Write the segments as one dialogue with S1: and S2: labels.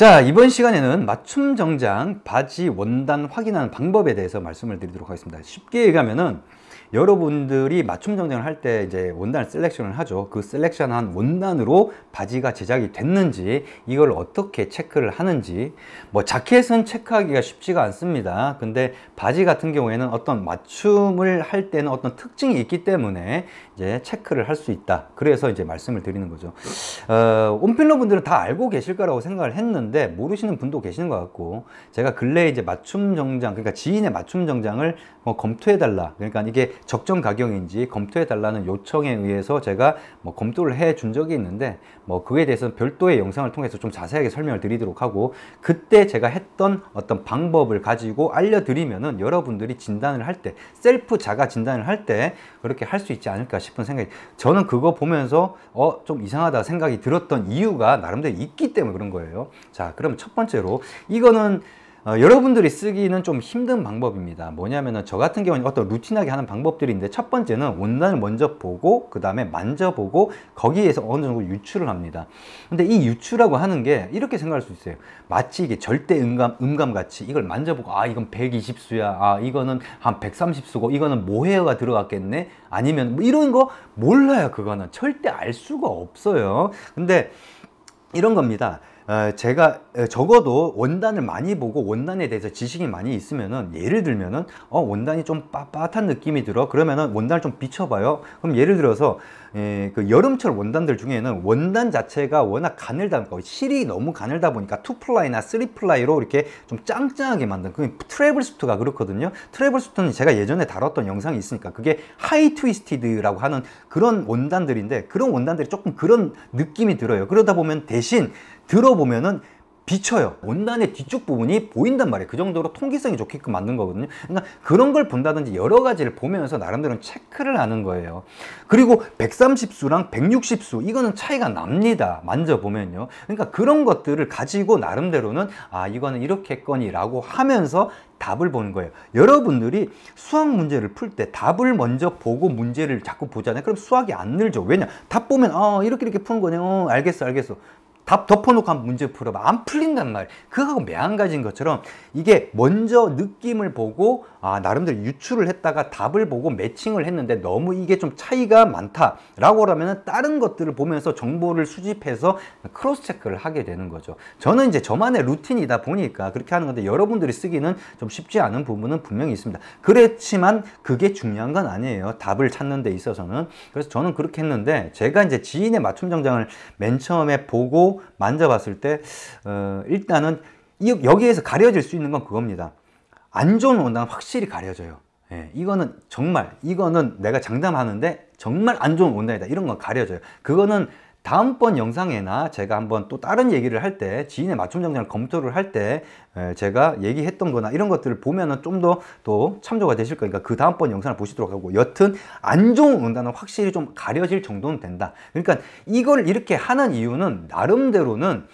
S1: 자, 이번 시간에는 맞춤 정장 바지 원단 확인하는 방법에 대해서 말씀을 드리도록 하겠습니다. 쉽게 얘기하면은 여러분들이 맞춤 정장을 할 때 이제 원단을 셀렉션을 하죠. 그 셀렉션한 원단으로 바지가 제작이 됐는지 이걸 어떻게 체크를 하는지, 뭐 자켓은 체크하기가 쉽지가 않습니다. 근데 바지 같은 경우에는 어떤 맞춤을 할 때는 어떤 특징이 있기 때문에 이제 체크를 할 수 있다. 그래서 이제 말씀을 드리는 거죠. 온필러 분들은 다 알고 계실 거라고 생각을 했는데 모르시는 분도 계시는 것 같고, 제가 근래에 이제 맞춤 정장, 그러니까 지인의 맞춤 정장을 검토해 달라, 그러니까 이게 적정 가격인지 검토해 달라는 요청에 의해서 제가 검토를 해 준 적이 있는데, 그에 대해서는 별도의 영상을 통해서 좀 자세하게 설명을 드리도록 하고, 그때 제가 했던 어떤 방법을 가지고 알려드리면은 여러분들이 진단을 할 때, 셀프 자가 진단을 할 때 그렇게 할 수 있지 않을까 싶은 생각이, 저는 그거 보면서 좀 이상하다 생각이 들었던 이유가 나름대로 있기 때문에 그런 거예요. 자, 그럼 첫 번째로 이거는 여러분들이 쓰기는 좀 힘든 방법입니다. 뭐냐면은 저 같은 경우는 어떤 루틴하게 하는 방법들이 있는데, 첫 번째는 원단을 먼저 보고 그 다음에 만져보고 거기에서 어느 정도 유추를 합니다. 근데 이 유추라고 하는 게 이렇게 생각할 수 있어요. 마치 이게 절대 음감 같이 이걸 만져보고 이건 120수야, 이거는 한 130수고 이거는 모헤어가 들어갔겠네, 아니면 뭐 이런 거 몰라요. 그거는 절대 알 수가 없어요. 근데 이런 겁니다. 제가 적어도 원단을 많이 보고 원단에 대해서 지식이 많이 있으면은, 예를 들면은 원단이 좀 빳빳한 느낌이 들어, 그러면은 원단을 좀 비춰봐요. 그럼 예를 들어서 그 여름철 원단들 중에는 원단 자체가 워낙 가늘다 보니까, 실이 너무 가늘다 보니까 2플라이나 3플라이로 이렇게 좀 짱짱하게 만든, 그 트래블 수트가 그렇거든요. 트래블 수트는 제가 예전에 다뤘던 영상이 있으니까 그게 하이 트위스티드라고 하는 그런 원단들인데, 그런 원단들이 조금 그런 느낌이 들어요. 그러다 보면 대신 들어보면은 비쳐요. 원단의 뒤쪽 부분이 보인단 말이에요. 그 정도로 통기성이 좋게끔 만든 거거든요. 그러니까 그런 걸 본다든지 여러 가지를 보면서 나름대로 체크를 하는 거예요. 그리고 130수랑 160수 이거는 차이가 납니다. 만져보면요. 그러니까 그런 것들을 가지고 나름대로는 이거는 이렇게 했거니 라고 하면서 답을 보는 거예요. 여러분들이 수학 문제를 풀 때 답을 먼저 보고 문제를 자꾸 보잖아요. 그럼 수학이 안 늘죠. 왜냐? 답 보면 이렇게 푸는 거네. 알겠어. 답 덮어놓고 한번 문제 풀어봐. 안 풀린단 말이에요. 그거하고 매한가지인 것처럼 이게 먼저 느낌을 보고 나름대로 유추를 했다가 답을 보고 매칭을 했는데 너무 이게 좀 차이가 많다라고 하면은 다른 것들을 보면서 정보를 수집해서 크로스 체크를 하게 되는 거죠. 저는 이제 저만의 루틴이다 보니까 그렇게 하는 건데, 여러분들이 쓰기는 좀 쉽지 않은 부분은 분명히 있습니다. 그렇지만 그게 중요한 건 아니에요. 답을 찾는 데 있어서는. 그래서 저는 그렇게 했는데, 제가 이제 지인의 맞춤 정장을 맨 처음에 보고 만져봤을 때 일단은 여기에서 가려질 수 있는 건 그겁니다. 안 좋은 원단은 확실히 가려져요. 이거는 내가 장담하는데 정말 안 좋은 원단이다, 이런 건 가려져요. 그거는 다음번 영상에나 제가 한번 또 다른 얘기를 할 때, 지인의 맞춤 정장을 검토를 할 때 제가 얘기했던 거나 이런 것들을 보면은 좀 더 또 참조가 되실 거니까 그 다음번 영상을 보시도록 하고, 여튼 안 좋은 원단은 확실히 좀 가려질 정도는 된다. 그러니까 이걸 이렇게 하는 이유는 나름대로는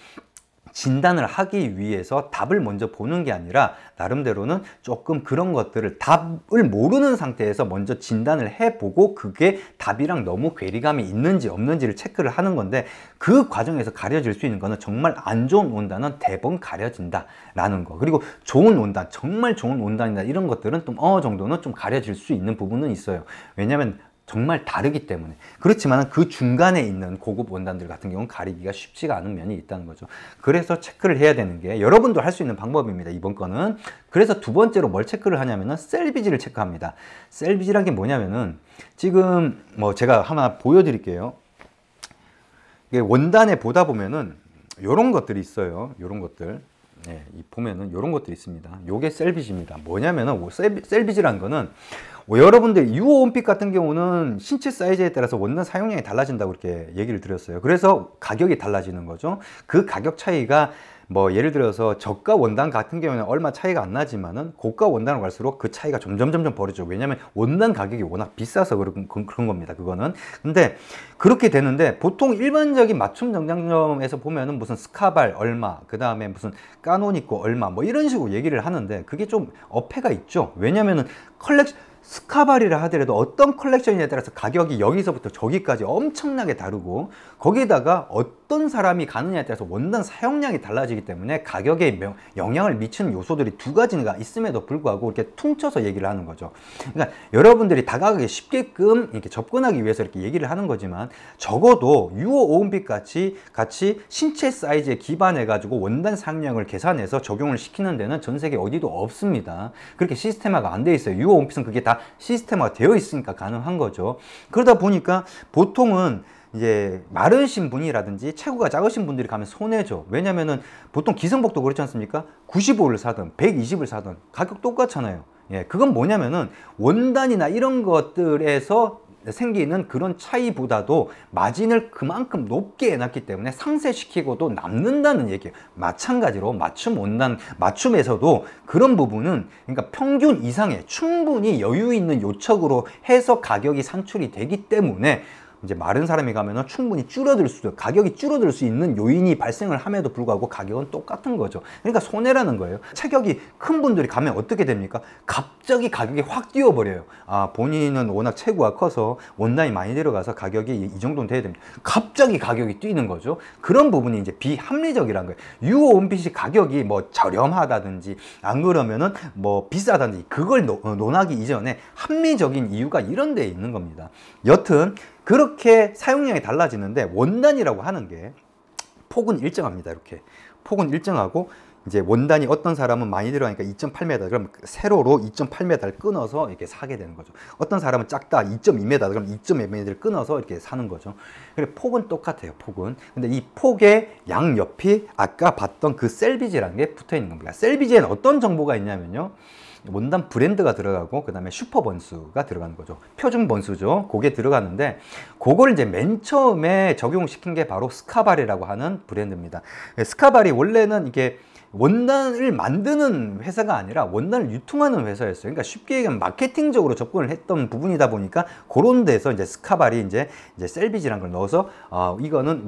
S1: 진단을 하기 위해서 답을 먼저 보는 게 아니라, 나름대로는 조금 그런 것들을 답을 모르는 상태에서 먼저 진단을 해보고 그게 답이랑 너무 괴리감이 있는지 없는지를 체크를 하는 건데, 그 과정에서 가려질 수 있는 거는 정말 안 좋은 원단은 대부분 가려진다 라는 거. 그리고 좋은 원단, 정말 좋은 원단이다, 이런 것들은 좀 어느 정도는 좀 가려질 수 있는 부분은 있어요. 왜냐면 정말 다르기 때문에. 그렇지만 그 중간에 있는 고급 원단들 같은 경우는 가리기가 쉽지가 않은 면이 있다는 거죠. 그래서 체크를 해야 되는 게 여러분도 할 수 있는 방법입니다, 이번 거는. 그래서 두 번째로 뭘 체크를 하냐면은 셀비지를 체크합니다. 셀비지란 게 뭐냐면은, 지금 제가 하나 보여드릴게요. 이게 원단에 보다 보면은 요런 것들이 있어요. 요런 것들. 보면은 요런 것들이 있습니다. 요게 셀비지입니다. 뭐냐면은 셀비지란 거는, 여러분들 유어 원핏 같은 경우는 신체 사이즈에 따라서 원단 사용량이 달라진다고 이렇게 얘기를 드렸어요. 그래서 가격이 달라지는 거죠. 그 가격 차이가 예를 들어서 저가 원단 같은 경우는 얼마 차이가 안 나지만은 고가 원단으로 갈수록 그 차이가 점점 벌어져. 왜냐면 원단 가격이 워낙 비싸서 그런 겁니다. 그거는. 근데 그렇게 되는데, 보통 일반적인 맞춤 정장점에서 보면은 무슨 스카발 얼마, 그 다음에 무슨 까노니코 얼마, 이런 식으로 얘기를 하는데, 그게 좀 어폐가 있죠. 왜냐면은 스카바리를 하더라도 어떤 컬렉션에 따라서 가격이 여기서부터 저기까지 엄청나게 다르고, 거기에다가 어떤 사람이 가느냐에 따라서 원단 사용량이 달라지기 때문에 가격에 영향을 미치는 요소들이 두 가지가 있음에도 불구하고 이렇게 퉁쳐서 얘기를 하는 거죠. 그러니까 여러분들이 다가가기 쉽게끔 이렇게 접근하기 위해서 이렇게 얘기를 하는 거지만, 적어도 유어 오음핏 같이 신체 사이즈에 기반해 가지고 원단 사용량을 계산해서 적용을 시키는 데는 전 세계 어디도 없습니다. 그렇게 시스템화가 안 돼 있어요. 유어 오음핏은 그게 다 시스템화가 되어 있으니까 가능한 거죠. 그러다 보니까 보통은 이제 마르신 분이라든지 체구가 작으신 분들이 가면 손해죠. 왜냐면은 보통 기성복도 그렇지 않습니까? 95를 사든 120을 사든 가격 똑같잖아요. 예, 그건 뭐냐면은 원단이나 이런 것들에서 생기는 그런 차이보다도 마진을 그만큼 높게 해놨기 때문에 상쇄시키고도 남는다는 얘기예요. 마찬가지로 맞춤 원단, 맞춤에서도 그런 부분은, 그러니까 평균 이상의 충분히 여유 있는 요척으로 해서 가격이 산출이 되기 때문에 이제 마른 사람이 가면은 충분히 가격이 줄어들 수 있는 요인이 발생을 함에도 불구하고 가격은 똑같은 거죠. 그러니까 손해라는 거예요. 체격이 큰 분들이 가면 어떻게 됩니까? 갑자기 가격이 확 뛰어버려요. 아, 본인은 워낙 체구가 커서 원단이 많이 들어가서 가격이 이 정도는 돼야 됩니다. 갑자기 가격이 뛰는 거죠. 그런 부분이 이제 비합리적이라는 거예요. 유어 원핏이 가격이 뭐 저렴하다든지 안 그러면은 뭐 비싸다든지 그걸 논하기 이전에 합리적인 이유가 이런 데에 있는 겁니다. 여튼 그렇게 사용량이 달라지는데, 원단이라고 하는 게 폭은 일정합니다. 이렇게 폭은 일정하고, 이제 원단이 어떤 사람은 많이 들어가니까 2.8m, 그럼 세로로 2.8m를 끊어서 이렇게 사게 되는 거죠. 어떤 사람은 작다 2.2m, 그럼 2.2m를 끊어서 이렇게 사는 거죠. 그리고 폭은 똑같아요. 폭은. 근데 이 폭의 양옆이 아까 봤던 그 셀비지라는 게 붙어 있는 겁니다. 셀비지에는 어떤 정보가 있냐면요, 원단 브랜드가 들어가고, 그 다음에 슈퍼 번수가 들어가는 거죠. 표준 번수죠. 그게 들어가는데, 그걸 이제 맨 처음에 적용시킨 게 바로 스카바리라고 하는 브랜드입니다. 스카바리 원래는 이게 원단을 만드는 회사가 아니라 원단을 유통하는 회사였어요. 그러니까 쉽게 얘기하면 마케팅적으로 접근을 했던 부분이다 보니까, 그런 데서 이제 스카바리 이제 셀비지라는 걸 넣어서 이거는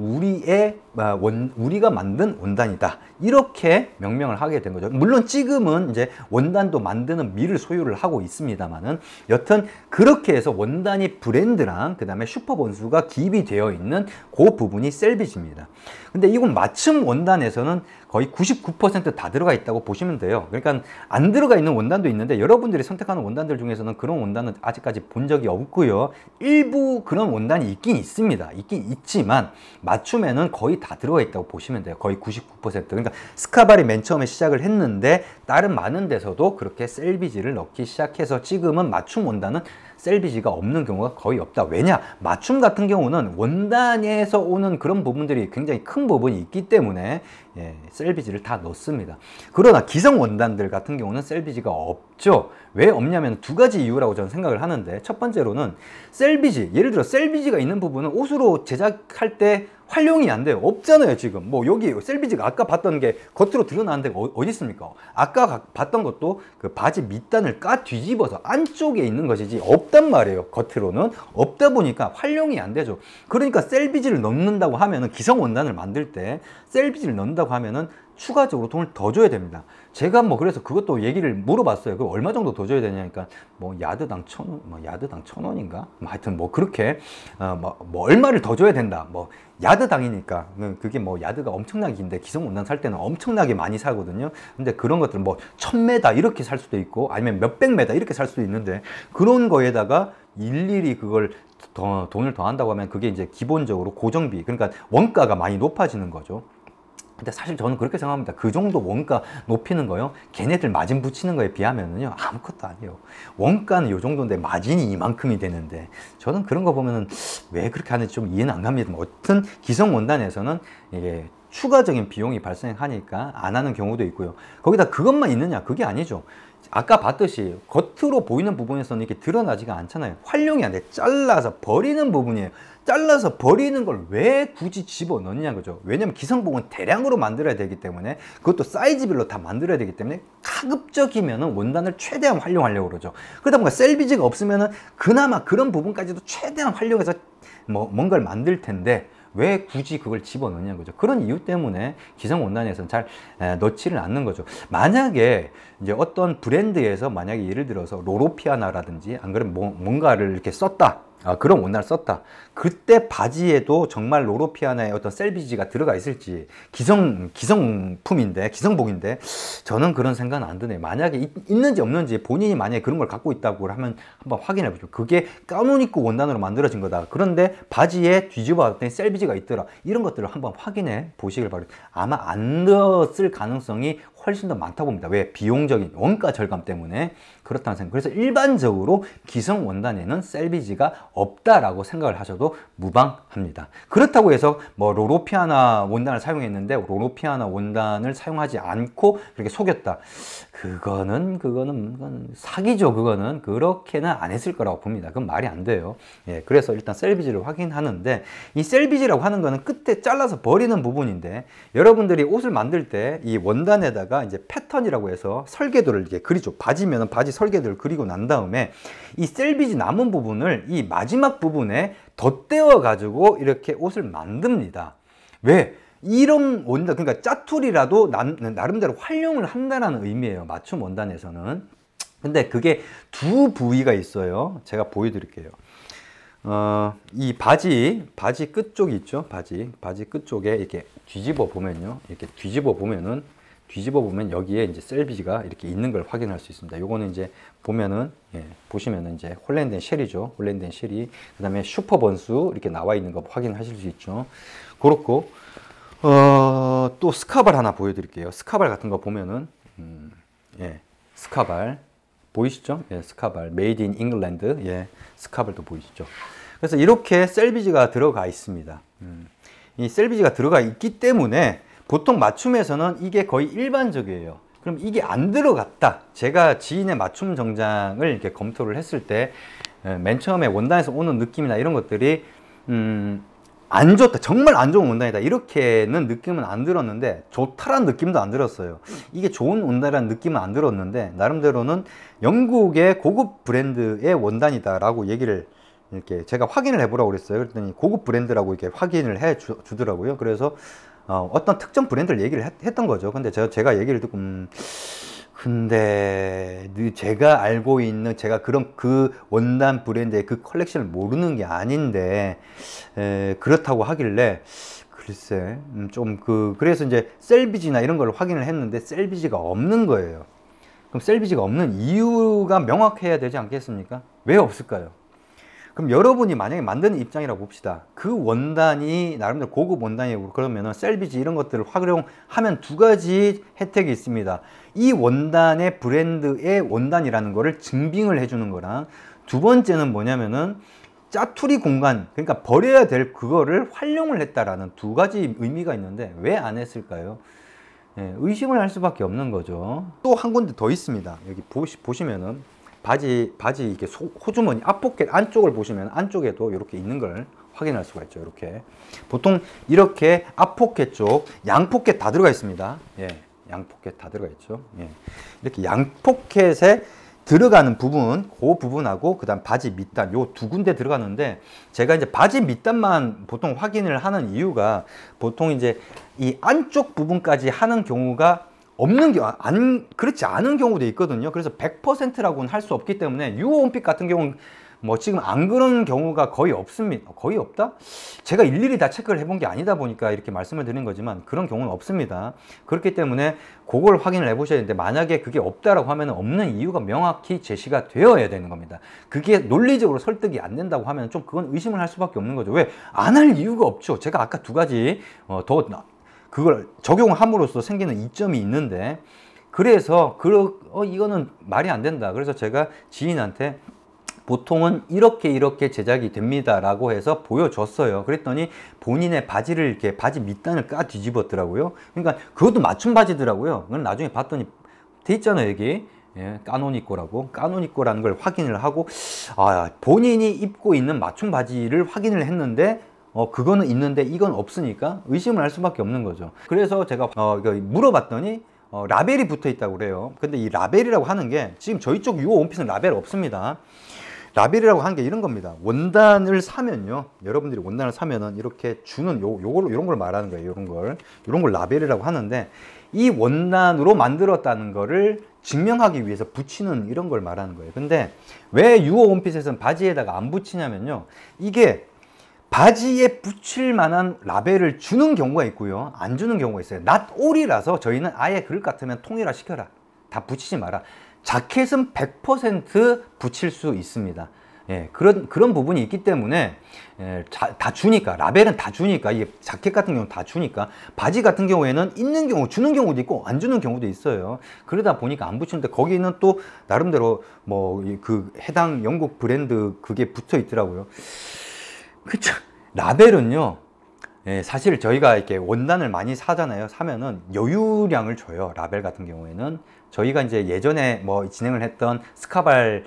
S1: 우리가 만든 원단이다, 이렇게 명명을 하게 된 거죠. 물론 지금은 이제 원단도 만드는 밀을 소유를 하고 있습니다만은, 여튼 그렇게 해서 원단이 브랜드랑 그 다음에 슈퍼 번수가 기입이 되어 있는 그 부분이 셀비지입니다. 근데 이건 맞춤 원단에서는 거의 99% 다 들어가 있다고 보시면 돼요. 그러니까 안 들어가 있는 원단도 있는데, 여러분들이 선택하는 원단들 중에서는 그런 원단은 아직까지 본 적이 없고요. 일부 그런 원단이 있긴 있습니다. 있긴 있지만 맞춤에는 거의 다 들어가 있다고 보시면 돼요. 거의 99%. 그러니까 스카바리 맨 처음에 시작을 했는데, 다른 많은 데서도 그렇게 셀비지를 넣기 시작해서 지금은 맞춤 원단은 셀비지가 없는 경우가 거의 없다. 왜냐? 맞춤 같은 경우는 원단에서 오는 그런 부분들이 굉장히 큰 부분이 있기 때문에 셀비지를 다 넣습니다. 그러나 기성 원단들 같은 경우는 셀비지가 없죠. 왜 없냐면 두 가지 이유라고 저는 생각을 하는데, 첫 번째로는 셀비지, 예를 들어 셀비지가 있는 부분은 옷으로 제작할 때 활용이 안 돼요. 없잖아요. 지금 뭐 여기 셀비지가 아까 봤던 게 겉으로 드러나는 데가 어디 있습니까? 아까 봤던 것도 그 바지 밑단을 까 뒤집어서 안쪽에 있는 것이지 없단 말이에요. 겉으로는 없다 보니까 활용이 안 되죠. 그러니까 셀비지를 넣는다고 하면은, 기성 원단을 만들 때 셀비지를 넣는다고 하면은 추가적으로 돈을 더 줘야 됩니다. 제가 뭐 그래서 그것도 얘기를 물어봤어요. 그 얼마 정도 더 줘야 되냐니까, 뭐 야드당 1,000원, 뭐 야드당 1,000원인가? 하여튼 뭐 그렇게 뭐 얼마를 더 줘야 된다. 뭐 야드당이니까, 그게 뭐 야드가 엄청나게 긴데 기성 원단 살 때는 엄청나게 많이 사거든요. 근데 그런 것들 뭐 1,000m 이렇게 살 수도 있고, 아니면 몇백 메다 이렇게 살 수도 있는데, 그런 거에다가 일일이 그걸 돈을 더 한다고 하면 그게 이제 기본적으로 고정비, 그러니까 원가가 많이 높아지는 거죠. 근데 사실 저는 그렇게 생각합니다. 그 정도 원가 높이는 거요, 걔네들 마진 붙이는 거에 비하면은요 아무것도 아니에요. 원가는 요 정도인데 마진이 이만큼이 되는데, 저는 그런 거 보면은 왜 그렇게 하는지 좀 이해는 안 갑니다. 어떤 기성 원단에서는 이게 추가적인 비용이 발생하니까 안 하는 경우도 있고요. 거기다 그것만 있느냐? 그게 아니죠. 아까 봤듯이 겉으로 보이는 부분에서는 이렇게 드러나지가 않잖아요. 활용이 안 돼. 잘라서 버리는 부분이에요. 잘라서 버리는 걸 왜 굳이 집어넣냐 그죠. 왜냐면 기성복은 대량으로 만들어야 되기 때문에, 그것도 사이즈별로 다 만들어야 되기 때문에 가급적이면은 원단을 최대한 활용하려고 그러죠. 그러다 보니까 셀비지가 없으면은 그나마 그런 부분까지도 최대한 활용해서 뭔가를 만들 텐데, 왜 굳이 그걸 집어넣냐는 거죠. 그런 이유 때문에 기성 원단에서는 잘 넣지를 않는 거죠. 만약에 이제 어떤 브랜드에서 만약에 예를 들어서 로로피아나라든지 안 그러면 뭔가를 이렇게 썼다. 그런 원단을 썼다. 그때 바지에도 정말 로로피아나의 어떤 셀비지가 들어가 있을지, 기성품인데, 기성복인데, 저는 그런 생각은 안 드네요. 만약에 있는지 없는지 본인이 만약에 그런 걸 갖고 있다고 하면 한번 확인해 보죠. 그게 까누니코 원단으로 만들어진 거다. 그런데 바지에 뒤집어 봤더니 셀비지가 있더라. 이런 것들을 한번 확인해 보시길 바랍니다. 아마 안 넣었을 가능성이 훨씬 더 많다고 봅니다. 왜? 비용적인 원가 절감 때문에 그렇다는 생각. 그래서 일반적으로 기성 원단에는 셀비지가 없다라고 생각을 하셔도 무방합니다. 그렇다고 해서 뭐 로로피아나 원단을 사용했는데 로로피아나 원단을 사용하지 않고 그렇게 속였다. 그거는 사기죠. 그거는 그렇게는 안 했을 거라고 봅니다. 그건 말이 안 돼요. 예, 그래서 일단 셀비지를 확인하는데, 이 셀비지라고 하는 거는 끝에 잘라서 버리는 부분인데, 여러분들이 옷을 만들 때 이 원단에다가 이제 패턴이라고 해서 설계도를 이렇게 그리죠. 바지면은 바지 설계도를 그리고 난 다음에 이 셀비지 남은 부분을 이 마지막 부분에 덧대어 가지고 이렇게 옷을 만듭니다. 왜? 이런 원단, 그러니까 짜투리라도 나름대로 활용을 한다는 의미예요. 맞춤 원단에서는. 근데 그게 두 부위가 있어요. 제가 보여드릴게요. 이 바지 끝쪽이 있죠. 바지 끝쪽에 이렇게 뒤집어 보면요. 이렇게 뒤집어 보면 여기에 이제 셀비지가 이렇게 있는 걸 확인할 수 있습니다. 요거는 이제 보면은, 보시면은 이제 홀랜드 앤 쉘이죠. 홀랜드 앤 쉘이. 그 다음에 슈퍼 번수 이렇게 나와 있는 거 확인하실 수 있죠. 그렇고, 또 스카발 하나 보여드릴게요. 스카발 같은 거 보면은, 스카발. 보이시죠? 예, 스카발. 메이드 인 잉글랜드. 예, 스카발도 보이시죠? 그래서 이렇게 셀비지가 들어가 있습니다. 이 셀비지가 들어가 있기 때문에 보통 맞춤에서는 이게 거의 일반적이에요. 그럼 이게 안 들어갔다. 제가 지인의 맞춤 정장을 이렇게 검토를 했을 때, 맨 처음에 원단에서 오는 느낌이나 이런 것들이, 안 좋다. 정말 안 좋은 원단이다. 이렇게는 느낌은 안 들었는데, 좋다라는 느낌도 안 들었어요. 이게 좋은 원단이라는 느낌은 안 들었는데, 나름대로는 영국의 고급 브랜드의 원단이다라고 얘기를 이렇게 제가 확인을 해보라고 그랬어요. 그랬더니 고급 브랜드라고 이렇게 확인을 해 주더라고요. 그래서 어떤 특정 브랜드를 얘기를 했던 거죠. 근데 제가 얘기를 듣고, 근데 제가 알고 있는 제가 그 원단 브랜드의 그 컬렉션을 모르는 게 아닌데 그렇다고 하길래, 글쎄 그래서 이제 셀비지나 이런 걸 확인을 했는데 셀비지가 없는 거예요. 그럼 셀비지가 없는 이유가 명확해야 되지 않겠습니까? 왜 없을까요? 그럼 여러분이 만약에 만드는 입장이라고 봅시다. 그 원단이 나름대로 고급 원단이고 그러면은 셀비지 이런 것들을 활용하면 두 가지 혜택이 있습니다. 이 원단의 브랜드의 원단이라는 거를 증빙을 해주는 거랑, 두 번째는 뭐냐면은 짜투리 공간, 그러니까 버려야 될 그거를 활용을 했다라는 두 가지 의미가 있는데 왜 안 했을까요? 예, 의심을 할 수밖에 없는 거죠. 또 한 군데 더 있습니다. 여기 보시면은 바지 이렇게 호주머니 앞포켓 안쪽을 보시면 안쪽에도 이렇게 있는 걸 확인할 수가 있죠. 이렇게 보통 이렇게 앞포켓 쪽 양포켓 다 들어가 있습니다. 예, 양포켓 다 들어가 있죠. 예, 이렇게 양포켓에 들어가는 부분, 그 부분하고 그다음 바지 밑단 요 두 군데 들어가는데, 제가 이제 바지 밑단만 보통 확인을 하는 이유가, 보통 이제 이 안쪽 부분까지 하는 경우가 그렇지 않은 경우도 있거든요. 그래서 100%라고는 할 수 없기 때문에 유어원핏 같은 경우는 뭐 지금 안 그런 경우가 거의 없습니다. 거의 없다? 제가 일일이 다 체크를 해본 게 아니다 보니까 이렇게 말씀을 드린 거지만 그런 경우는 없습니다. 그렇기 때문에 그걸 확인을 해보셔야 되는데, 만약에 그게 없다라고 하면 없는 이유가 명확히 제시가 되어야 되는 겁니다. 그게 논리적으로 설득이 안 된다고 하면 좀 그건 의심을 할 수밖에 없는 거죠. 왜? 안 할 이유가 없죠. 제가 아까 두 가지 그걸 적용함으로써 생기는 이점이 있는데, 그래서 이거는 말이 안 된다. 그래서 제가 지인한테 보통은 이렇게 제작이 됩니다 라고 해서 보여줬어요. 그랬더니 본인의 바지를 이렇게 바지 밑단을 까 뒤집었더라고요. 그러니까 그것도 맞춤 바지더라고요. 그건 나중에 봤더니 돼 있잖아요, 여기. 예, 까노니꼬라는 걸 확인을 하고, 본인이 입고 있는 맞춤 바지를 확인을 했는데 그거는 있는데 이건 없으니까 의심을 할 수밖에 없는 거죠. 그래서 제가 물어봤더니 라벨이 붙어 있다고 그래요. 근데 이 라벨이라고 하는 게 지금 저희 쪽 유어 원핏은 라벨 없습니다. 라벨이라고 하는 게 이런 겁니다. 원단을 사면요, 여러분들이 원단을 사면은 이렇게 주는 요런 걸 말하는 거예요. 요런 걸 라벨이라고 하는데, 이 원단으로 만들었다는 거를 증명하기 위해서 붙이는 이런 걸 말하는 거예요. 근데 왜 유어 원피스에서는 바지에다가 안 붙이냐면요, 이게 바지에 붙일 만한 라벨을 주는 경우가 있고요, 안 주는 경우가 있어요. not all이라서 저희는 아예 그럴 것 같으면 통일화 시켜라, 다 붙이지 마라. 자켓은 100% 붙일 수 있습니다. 예, 그런 부분이 있기 때문에, 다 주니까, 라벨은 다 주니까, 이게 자켓 같은 경우는 다 주니까, 바지 같은 경우에는 있는 경우, 주는 경우도 있고, 안 주는 경우도 있어요. 그러다 보니까 안 붙이는데, 거기는 또, 나름대로, 뭐, 그 해당 영국 브랜드 그게 붙어 있더라고요. 그쵸. 라벨은요, 예, 사실 저희가 이렇게 원단을 많이 사잖아요. 사면은 여유량을 줘요. 라벨 같은 경우에는. 저희가 이제 예전에 뭐 진행을 했던 스카발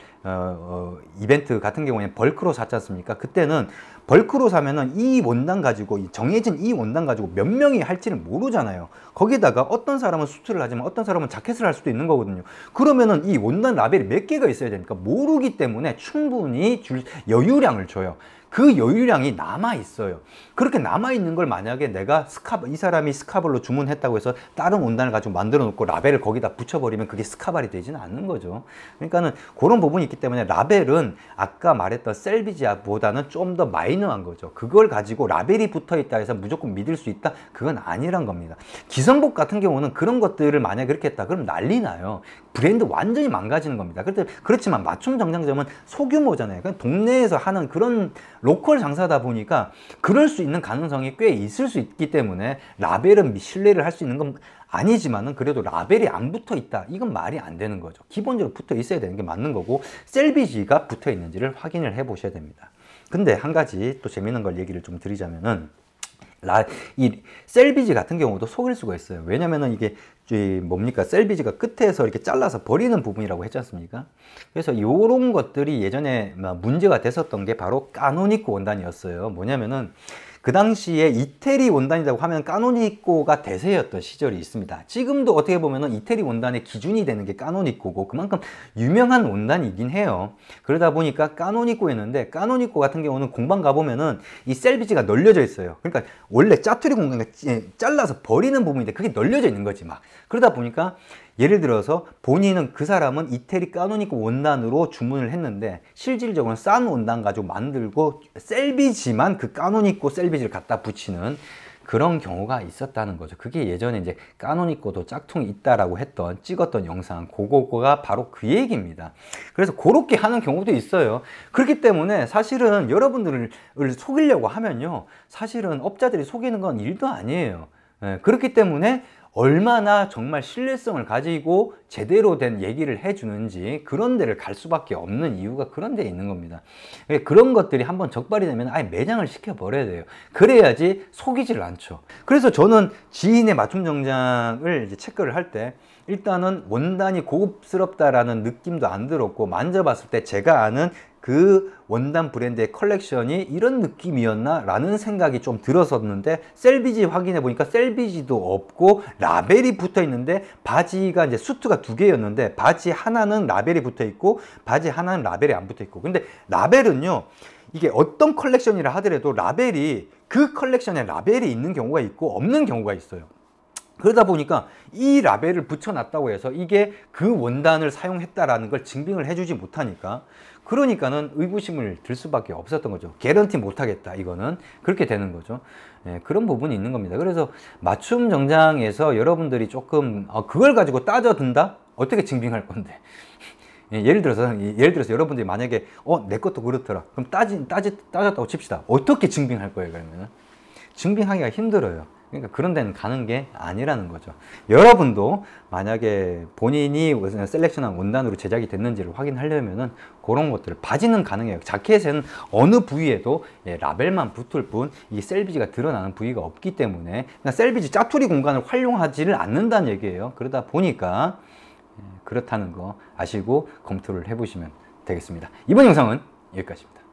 S1: 이벤트 같은 경우에는 벌크로 샀지 않습니까? 그때는 벌크로 사면은 이 원단 가지고, 정해진 이 원단 가지고 몇 명이 할지를 모르잖아요. 거기다가 어떤 사람은 수트를 하지만 어떤 사람은 자켓을 할 수도 있는 거거든요. 그러면은 이 원단 라벨이 몇 개가 있어야 되니까 모르기 때문에 충분히 여유량을 줘요. 그 여유량이 남아 있어요. 그렇게 남아 있는 걸 만약에 내가 이 사람이 스카발로 주문했다고 해서 다른 원단을 가지고 만들어 놓고 라벨을 거기다 붙여버리면 그게 스카발이 되지는 않는 거죠. 그러니까는 그런 부분이 있기 때문에 라벨은 아까 말했던 셀비지보다는 좀 더 마이너한 거죠. 그걸 가지고 라벨이 붙어 있다 해서 무조건 믿을 수 있다? 그건 아니란 겁니다. 기성복 같은 경우는 그런 것들을 만약에 그렇게 했다 그럼 난리 나요. 브랜드 완전히 망가지는 겁니다. 그렇지만 맞춤 정장점은 소규모잖아요. 그냥 동네에서 하는 그런 로컬 장사다 보니까 그럴 수 있는 가능성이 꽤 있을 수 있기 때문에, 라벨은 신뢰를 할 수 있는 건 아니지만은 그래도 라벨이 안 붙어 있다, 이건 말이 안 되는 거죠. 기본적으로 붙어 있어야 되는 게 맞는 거고, 셀비지가 붙어 있는지를 확인을 해 보셔야 됩니다. 근데 한 가지 또 재밌는 걸 얘기를 좀 드리자면은, 이 셀비지 같은 경우도 속일 수가 있어요. 왜냐면은 이게 뭡니까, 셀비지가 끝에서 이렇게 잘라서 버리는 부분이라고 했지 않습니까? 그래서 이런 것들이 예전에 문제가 됐었던 게 바로 까노니코 원단이었어요. 뭐냐면은 그 당시에 이태리 원단이라고 하면 까노니코가 대세였던 시절이 있습니다. 지금도 어떻게 보면은 이태리 원단의 기준이 되는 게 까노니코고, 그만큼 유명한 원단이긴 해요. 그러다 보니까 까노니코였는데, 까노니코 같은 경우는 공방 가보면은 이 셀비지가 널려져 있어요. 그러니까 원래 짜투리 공간에 잘라서 버리는 부분인데 그게 널려져 있는 거지 막. 그러다 보니까 예를 들어서 본인은, 그 사람은 이태리 까노니코 원단으로 주문을 했는데 실질적으로 싼 원단 가지고 만들고 셀비지만 그 까노니코 셀비지를 갖다 붙이는 그런 경우가 있었다는 거죠. 그게 예전에 이제 까노니코도 짝퉁이 있다라고 찍었던 영상, 그거가 바로 그 얘기입니다. 그래서 그렇게 하는 경우도 있어요. 그렇기 때문에 사실은 여러분들을 속이려고 하면요, 사실은 업자들이 속이는 건 일도 아니에요. 그렇기 때문에 얼마나 정말 신뢰성을 가지고 제대로 된 얘기를 해주는지 그런 데를 갈 수밖에 없는 이유가 그런 데에 있는 겁니다. 그런 것들이 한번 적발이 되면 아예 매장을 시켜버려야 돼요. 그래야지 속이질 않죠. 그래서 저는 지인의 맞춤 정장을 이제 체크를 할 때 일단은 원단이 고급스럽다라는 느낌도 안 들었고, 만져봤을 때 제가 아는 그 원단 브랜드의 컬렉션이 이런 느낌이었나 라는 생각이 좀 들었었는데, 셀비지 확인해 보니까 셀비지도 없고 라벨이 붙어 있는데, 바지가 이제 수트가 2개였는데 바지 하나는 라벨이 붙어 있고 바지 하나는 라벨이 안 붙어 있고. 근데 라벨은요, 이게 어떤 컬렉션이라 하더라도 라벨이, 그 컬렉션에 라벨이 있는 경우가 있고 없는 경우가 있어요. 그러다 보니까 이 라벨을 붙여놨다고 해서 이게 그 원단을 사용했다라는 걸 증빙을 해주지 못하니까, 그러니까는 의구심을 들 수밖에 없었던 거죠. 개런티 못하겠다, 이거는. 그렇게 되는 거죠. 그런 부분이 있는 겁니다. 그래서 맞춤 정장에서 여러분들이 조금 그걸 가지고 따져든다? 어떻게 증빙할 건데? 예를 들어서 여러분들이 만약에 내 것도 그렇더라, 그럼 따졌다고 칩시다. 어떻게 증빙할 거예요? 그러면 증빙하기가 힘들어요. 그러니까 그런 데는 가는 게 아니라는 거죠. 여러분도 만약에 본인이 셀렉션한 원단으로 제작이 됐는지를 확인하려면은 그런 것들을, 바지는 가능해요. 자켓에는 어느 부위에도 라벨만 붙을 뿐 이 셀비지가 드러나는 부위가 없기 때문에 그냥 셀비지 짜투리 공간을 활용하지를 않는다는 얘기예요. 그러다 보니까 그렇다는 거 아시고 검토를 해보시면 되겠습니다. 이번 영상은 여기까지입니다.